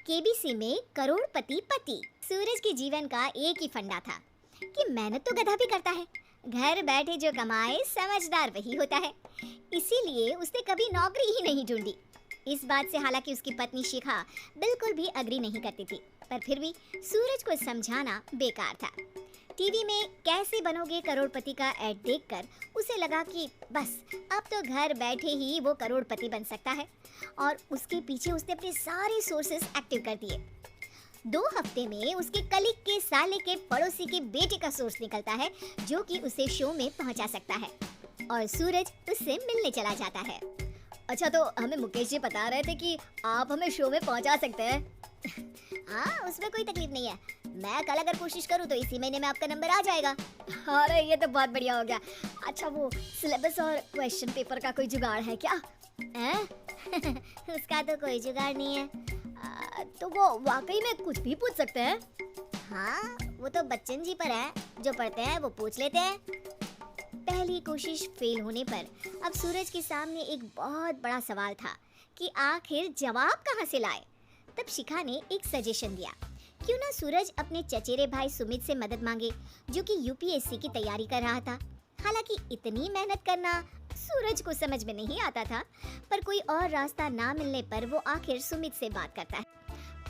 KBC में करोड़पति पति। सूरज के जीवन का एक ही फंडा था कि मेहनत तो गधा भी करता है, घर बैठे जो कमाए समझदार वही होता है। इसीलिए उसने कभी नौकरी ही नहीं ढूंढी। इस बात से हालांकि उसकी पत्नी शिखा बिल्कुल भी अग्री नहीं करती थी, पर फिर भी सूरज को समझाना बेकार था। टीवी में कैसे बनोगे करोड़पति का ऐड देखकर उसे लगा कि बस अब तो घर बैठे ही वो करोड़पति बन सकता है, और उसके पीछे उसने अपने सारे सोर्सेस एक्टिव कर दिए। 2 हफ्ते में उसके कलीग के साले के पड़ोसी के बेटे का सोर्स निकलता है जो कि उसे शो में पहुंचा सकता है, और सूरज उससे मिलने चला जाता है। अच्छा, तो हमें मुकेश जी बता रहे थे कि आप हमें शो में पहुंचा सकते हैं। हाँ, उसमें कोई तकलीफ नहीं है। मैं कल अगर कोशिश करूँ तो इसी महीने में आपका नंबर आ जाएगा। अरे ये तो बहुत बढ़िया हो गया। अच्छा, वो सिलेबस और क्वेश्चन पेपर का कोई जुगाड़ है क्या? हैं? उसका तो कोई जुगाड़ नहीं है। तो वो वाकई में कुछ भी पूछ सकते हैं? हाँ, वो तो बच्चन जी पर है, जो पढ़ते हैं वो पूछ लेते हैं। पहली कोशिश फेल होने पर अब सूरज के सामने एक बहुत बड़ा सवाल था कि आखिर जवाब कहाँ से लाए। तब शिखा ने एक सजेशन दिया, क्यों ना सूरज अपने चचेरे भाई सुमित से मदद मांगे, जो कि यूपीएससी की तैयारी कर रहा था। हालांकि इतनी मेहनत करना सूरज को समझ में नहीं आता था, पर कोई और रास्ता ना मिलने पर वो आखिर सुमित से बात करता है।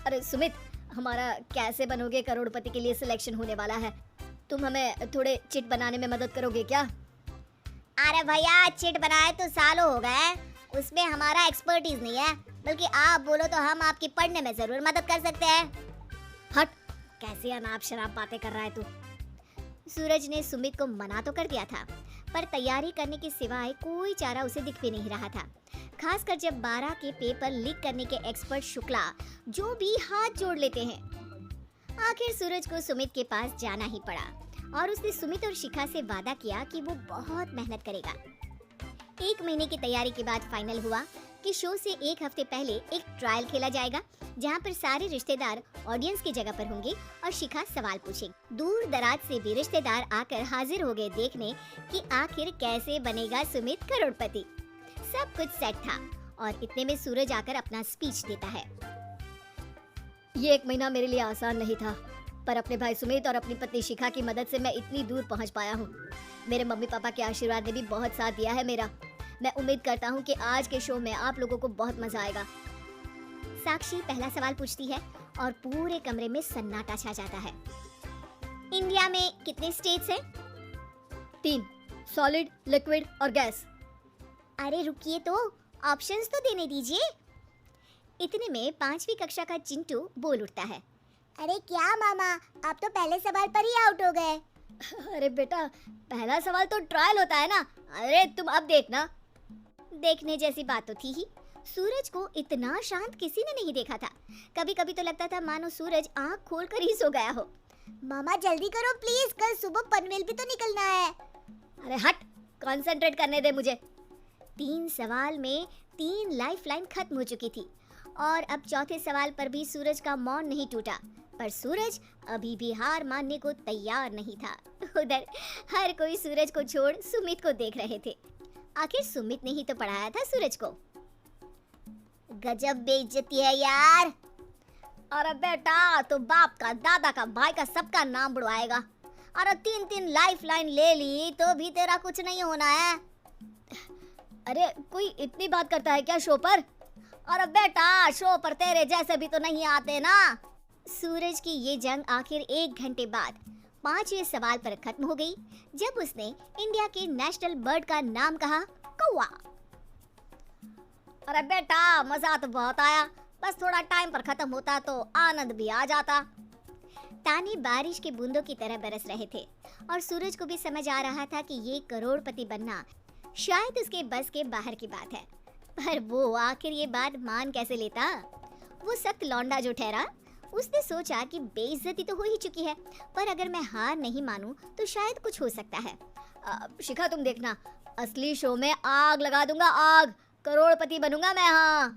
अरे सुमित, हमारा कैसे बनोगे करोड़पति के लिए सिलेक्शन होने वाला है, तुम हमें थोड़े चिट बनाने में मदद करोगे क्या? अरे भैया, चिट बनाए तो सालों हो गए, उसमें हमारा एक्सपर्टीज नहीं है, बल्कि आप बोलो तो हम आपकी पढ़ने में जरूर मदद कर सकते हैं। हट, कैसी अनाप शराब बातें कर रहा है तू? सूरज ने सुमित को मना तो कर दिया था, पर तैयारी करने के सिवाय कोई चारा उसे दिख भी नहीं रहा था, खासकर जब 12 के पेपर लीक करने के एक्सपर्ट शुक्ला जो भी हाथ जोड़ लेते हैं। आखिर सूरज को सुमित के पास जाना ही पड़ा, और उसने सुमित और शिखा से वादा किया कि वो बहुत मेहनत करेगा। 1 महीने की तैयारी के बाद फाइनल हुआ कि शो से 1 हफ्ते पहले एक ट्रायल खेला जाएगा, जहां पर सारे रिश्तेदार ऑडियंस की जगह पर होंगे और शिखा सवाल पूछेगी। दूर दराज से भी रिश्तेदार आकर हाजिर हो गए देखने कि आखिर कैसे बनेगा सुमित करोड़पति। सब कुछ सेट था, और इतने में सूरज आकर अपना स्पीच देता है। ये 1 महीना मेरे लिए आसान नहीं था, पर अपने भाई सुमित और अपनी पत्नी शिखा की मदद से मैं इतनी दूर पहुंच पाया हूँ। मेरे मम्मी पापा के आशीर्वाद ने भी बहुत साथ दिया है मेरा। मैं उम्मीद करता हूँ कि आज के शो में आप लोगों को बहुत मजा आएगा। साक्षी पहला सवाल पूछती है और पूरे कमरे में सन्नाटा छा जाता है। इंडिया में कितने स्टेट्स हैं? 3, सॉलिड, लिक्विड और गैस। अरे रुकिए, तो ऑप्शंस तो देने दीजिए। इतने में 5वीं कक्षा का चिंटू बोल उठता है। अरे क्या मामा, आप तो पहले सवाल पर ही आउट हो गए। अरे बेटा, पहला सवाल तो ट्रायल होता है ना। अरे तुम अब देखना। देखने जैसी बात तो थी ही। सूरज को इतना शांत किसी ने नहीं देखा था। कभी कभी तो लगता था मानो सूरज आंख खोलकर ही सो गया हो। मामा जल्दी करो प्लीज, कल सुबह पनवेल भी तो निकलना है। अरे हट, कंसंट्रेट करने दे मुझे। 3 सवाल में 3 लाइफलाइन खत्म हो चुकी थी, और अब चौथे सवाल पर भी सूरज का मौन नहीं टूटा, पर सूरज अभी भी हार मानने को तैयार नहीं था। उधर हर कोई सूरज को छोड़ सुमित को देख रहे थे। आखिर सुमित ने ही तो पढ़ाया था सूरज को। गजब बेइज्जती है यार। अरे बेटा, तो बाप का, दादा का, भाई का, सबका नाम बुड़वाएगा। अरे 3 लाइफलाइन ले ली तो भी तेरा कुछ नहीं होना है। अरे कोई इतनी बात करता है क्या शो पर? अरे बेटा, शो पर तेरे जैसे भी तो नहीं आते ना। सूरज की ये जंग आखिर 1 घंटे बाद 5वें सवाल पर खत्म हो गई, जब उसने इंडिया के नेशनल बर्ड का नाम कहा, कौवा। अरे बेटा, मजा तो बहुत आया, बस थोड़ा टाइम पर खत्म होता तो आनंद भी आ जाता। ताने बारिश के बूंदों की तरह बरस रहे थे, और सूरज को भी समझ आ रहा था कि ये करोड़पति बनना शायद उसके बस के बाहर की बात है, पर वो आखिर ये बात मान कैसे लेता। वो सख्त लौंडा जो ठहरा, उसने सोचा कि बेइज्जती तो हो ही चुकी है, पर अगर मैं हार नहीं मानूं तो शायद कुछ हो सकता है। शिखा तुम देखना, असली शो में आग लगा दूंगा, आग, करोड़पति बनूंगा मैं। हाँ,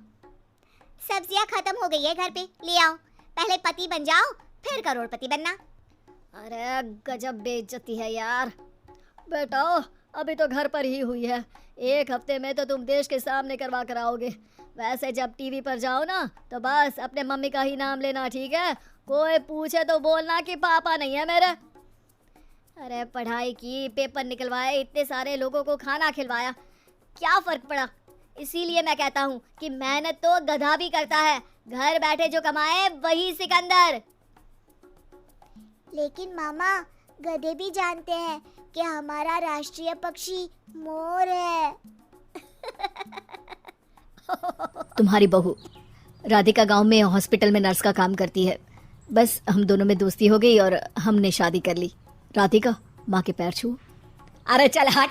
सब्जियां खत्म हो गई है घर पे, ले आओ। पहले पति बन जाओ, फिर करोड़पति बनना। अरे गजब बेइज्जती है यार। बेटा, अभी तो घर पर ही हुई है, 1 हफ्ते में तो तुम देश के सामने करवा कर आओगे। वैसे जब टीवी पर जाओ ना तो बस अपने मम्मी का ही नाम लेना, ठीक है? कोई पूछे तो बोलना कि पापा नहीं है मेरे। अरे पढ़ाई की, पेपर निकलवाए, इतने सारे लोगों को खाना खिलवाया, क्या फर्क पड़ा? इसीलिए मैं कहता हूँ कि मेहनत तो गधा भी करता है, घर बैठे जो कमाए वही सिकंदर। लेकिन मामा, गधे भी जानते हैं कि हमारा राष्ट्रीय पक्षी मोर है। तुम्हारी बहू राधिका गांव में हॉस्पिटल में नर्स का काम करती है। बस हम दोनों में दोस्ती हो गई और हमने शादी कर ली। राधिका, माँ के पैर छू। अरे चल हट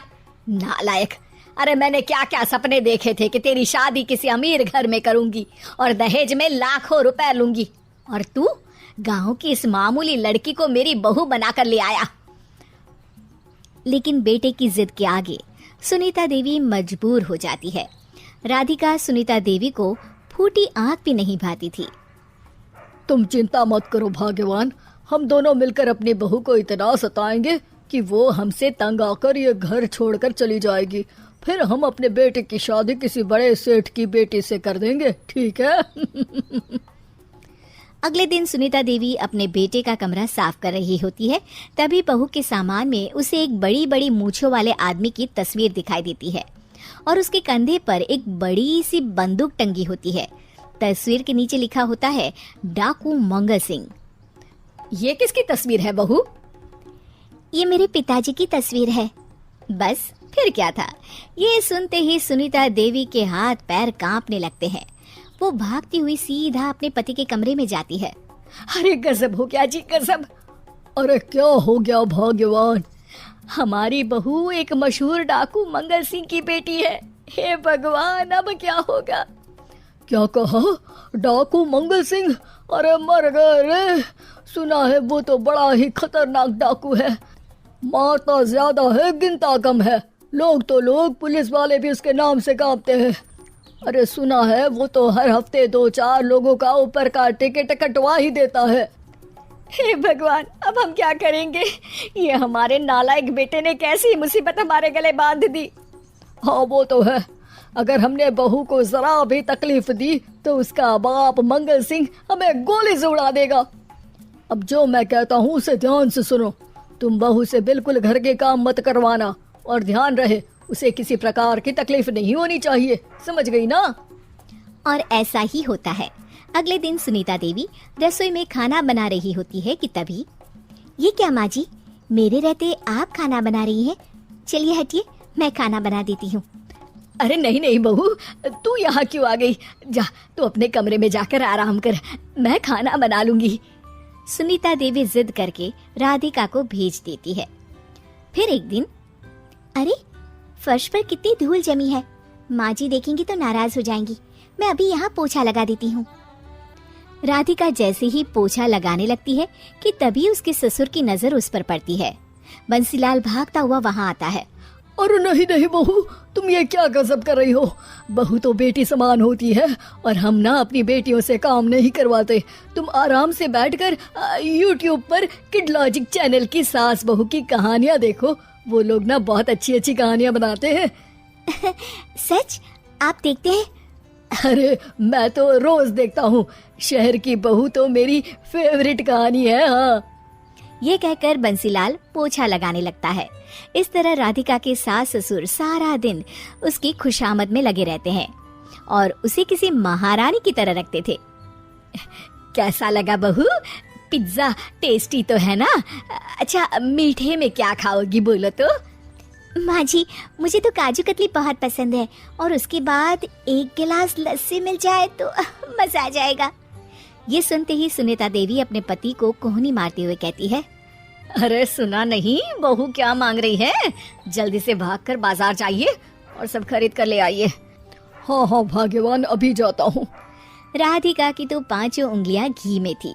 नालायक। अरे मैंने क्या क्या सपने देखे थे कि तेरी शादी किसी अमीर घर में करूंगी और दहेज में लाखों रुपए लूंगी, और तू गांव की इस मामूली लड़की को मेरी बहू बनाकर ले आया। लेकिन बेटे की जिद के आगे सुनीता देवी मजबूर हो जाती है। राधिका सुनीता देवी को फूटी आंख भी नहीं भाती थी। तुम चिंता मत करो भाग्यवान, हम दोनों मिलकर अपनी बहू को इतना सताएंगे कि वो हमसे तंग आकर ये घर छोड़कर चली जाएगी। फिर हम अपने बेटे की शादी किसी बड़े सेठ की बेटी से कर देंगे, ठीक है? अगले दिन सुनीता देवी अपने बेटे का कमरा साफ कर रही होती है। तभी बहू के सामान में उसे एक बड़ी बड़ी मूंछों वाले आदमी की तस्वीर दिखाई देती है और उसके कंधे पर एक बड़ी सी बंदूक टंगी होती है। तस्वीर के नीचे लिखा होता है डाकू मंगल सिंह। ये किसकी तस्वीर है बहू? ये मेरे पिताजी की तस्वीर है। बस फिर क्या था। ये सुनते ही सुनीता देवी के हाथ पैर कांपने लगते हैं। वो भागती हुई सीधा अपने पति के कमरे में जाती है। अरे गजब हो गया जी, गजब। अरे क्या हो गया भाग्यवान, हमारी बहू एक मशहूर डाकू मंगल सिंह की बेटी है। हे भगवान, अब क्या होगा? क्या कहा? डाकू मंगल सिंह? अरे मर गए रे। सुना है वो तो बड़ा ही खतरनाक डाकू है, मारता ज्यादा है गिनता कम है। लोग पुलिस वाले भी उसके नाम से कांपते हैं। अरे सुना है वो तो हर हफ्ते 2-4 लोगों का ऊपर का टिकट कटवा ही देता है। हे भगवान, अब हम क्या करेंगे? ये हमारे नालायक बेटे ने कैसी मुसीबत हमारे गले बांध दी। हाँ वो तो है, अगर हमने बहू को जरा भी तकलीफ दी तो उसका बाप मंगल सिंह हमें गोली से उड़ा देगा। अब जो मैं कहता हूँ उसे ध्यान से सुनो। तुम बहू से बिल्कुल घर के काम मत करवाना, और ध्यान रहे उसे किसी प्रकार की तकलीफ नहीं होनी चाहिए, समझ गई ना? और ऐसा ही होता है। अगले दिन सुनीता देवी रसोई में खाना बना रही होती है कि तभी, ये क्या माँ जी, मेरे रहते आप खाना बना रही हैं? चलिए हटिए, मैं खाना बना देती हूँ। अरे नहीं नहीं बहू, तू यहाँ क्यों आ गई? जा तू अपने कमरे में जाकर आराम कर, मैं खाना बना लूंगी। सुनीता देवी जिद करके राधिका को भेज देती है। फिर एक दिन, अरे फर्श पर कितनी धूल जमी है, माँ जी देखेंगी तो नाराज हो जाएंगी, मैं अभी यहाँ पोछा लगा देती हूँ। राधिका जैसे ही पोछा लगाने लगती है कि तभी उसके ससुर की नजर उस पर पड़ती है। बंसीलाल भागता हुआ वहाँ आता है। अरे नहीं नहीं बहू, तुम ये क्या गजब कर रही हो? बहू तो बेटी समान होती है और हम ना अपनी बेटियों से काम नहीं करवाते। तुम आराम से बैठकर YouTube पर किड लॉजिक चैनल की सास बहू की कहानियाँ देखो, वो लोग ना बहुत अच्छी अच्छी कहानियाँ बनाते हैं। सच? आप देखते हैं? अरे मैं तो रोज देखता हूँ, शहर की बहू तो मेरी फेवरेट कहानी है। हाँ, ये कहकर बंसीलाल पोछा लगाने लगता है। इस तरह राधिका के सास ससुर सारा दिन उसकी खुशामद में लगे रहते हैं और उसे किसी महारानी की तरह रखते थे। कैसा लगा बहू? पिज्जा टेस्टी तो है ना? अच्छा, मीठे में क्या खाओगी बोलो तो? माँ जी, मुझे तो काजू कतली बहुत पसंद है, और उसके बाद 1 गिलास लस्सी मिल जाए तो मजा आ जाएगा। ये सुनते ही सुनीता देवी अपने पति को कोहनी मारते हुए कहती है, अरे सुना नहीं बहू क्या मांग रही है? जल्दी से भागकर बाजार जाइए और सब खरीद कर ले आइए। हाँ हाँ भाग्यवान, अभी जाता हूँ। राधिका की तो 5 उंगलियां घी में थी।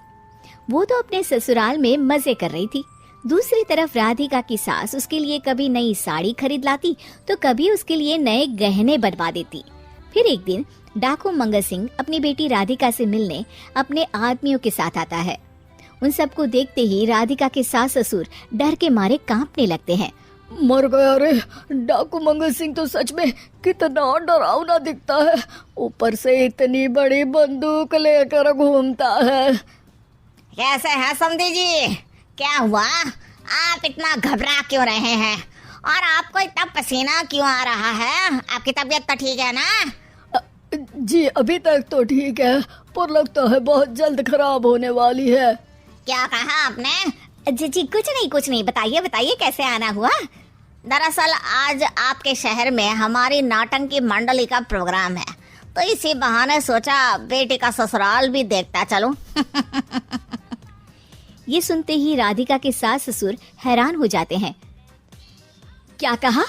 वो तो अपने ससुराल में मजे कर रही थी। दूसरी तरफ राधिका की सास उसके लिए कभी नई साड़ी खरीद लाती तो कभी उसके लिए नए गहने बनवा देती। फिर एक दिन डाकू मंगल सिंह अपनी बेटी राधिका से मिलने अपने आदमियों के साथ आता है। उन सबको देखते ही राधिका के सास ससुर डर के मारे कांपने लगते हैं। मर गया रे। डाकू मंगल सिंह तो सच में कितना डरावना दिखता है, ऊपर से इतनी बड़ी बंदूक लेकर घूमता है। कैसे हैं समधी जी? क्या हुआ? आप इतना घबरा क्यों रहे हैं? और आपको इतना पसीना क्यों आ रहा है? आपकी तबीयत तो ठीक है ना? जी अभी तक तो ठीक है, पर लगता है बहुत जल्द खराब होने वाली है। क्या कहा आपने? जी जी कुछ नहीं, बताइए बताइए कैसे आना हुआ? दरअसल आज आपके शहर में हमारी नाटंकी मंडली का प्रोग्राम है, तो इसी बहाने सोचा बेटी का ससुराल भी देखता चलूं। ये सुनते ही राधिका के सास ससुर हैरान हो जाते हैं। क्या कहा?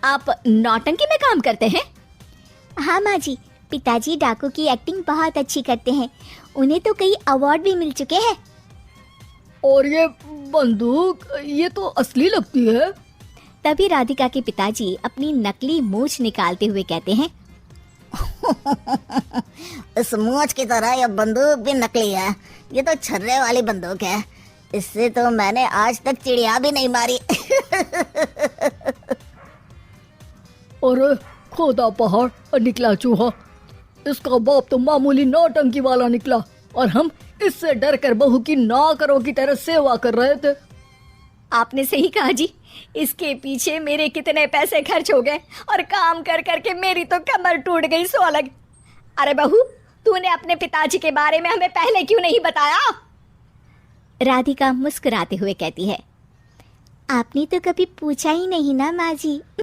आप नौटंकी में काम करते हैं? हाँ माँ जी, पिताजी डाकू की एक्टिंग बहुत अच्छी करते हैं, उन्हें तो कई अवार्ड भी मिल चुके हैं। और ये बंदूक, ये तो असली लगती है। तभी राधिका के पिताजी अपनी नकली मूंछ निकालते हुए कहते हैं, इस मूंछ की तरह यह बंदूक भी नकली है। ये तो छर्रे वाली बंदूक है, इससे तो मैंने आज तक चिड़िया भी नहीं मारी। और खोदा पहाड़ और निकला चूहा, इसका बाप तो मामूली नौटंकी वाला निकला, और हम इससे डर कर बहू की नौकरों की तरह सेवा कर रहे थे। आपने सही कहा जी, इसके पीछे मेरे कितने पैसे खर्च हो गए, और काम कर करके मेरी तो कमर टूट गई सो अलग। अरे बहू, तूने अपने पिताजी के बारे में हमें पहले क्यों नहीं बताया? राधिका मुस्कुराते हुए कहती है, आपने तो कभी पूछा ही नहीं ना माँ जी।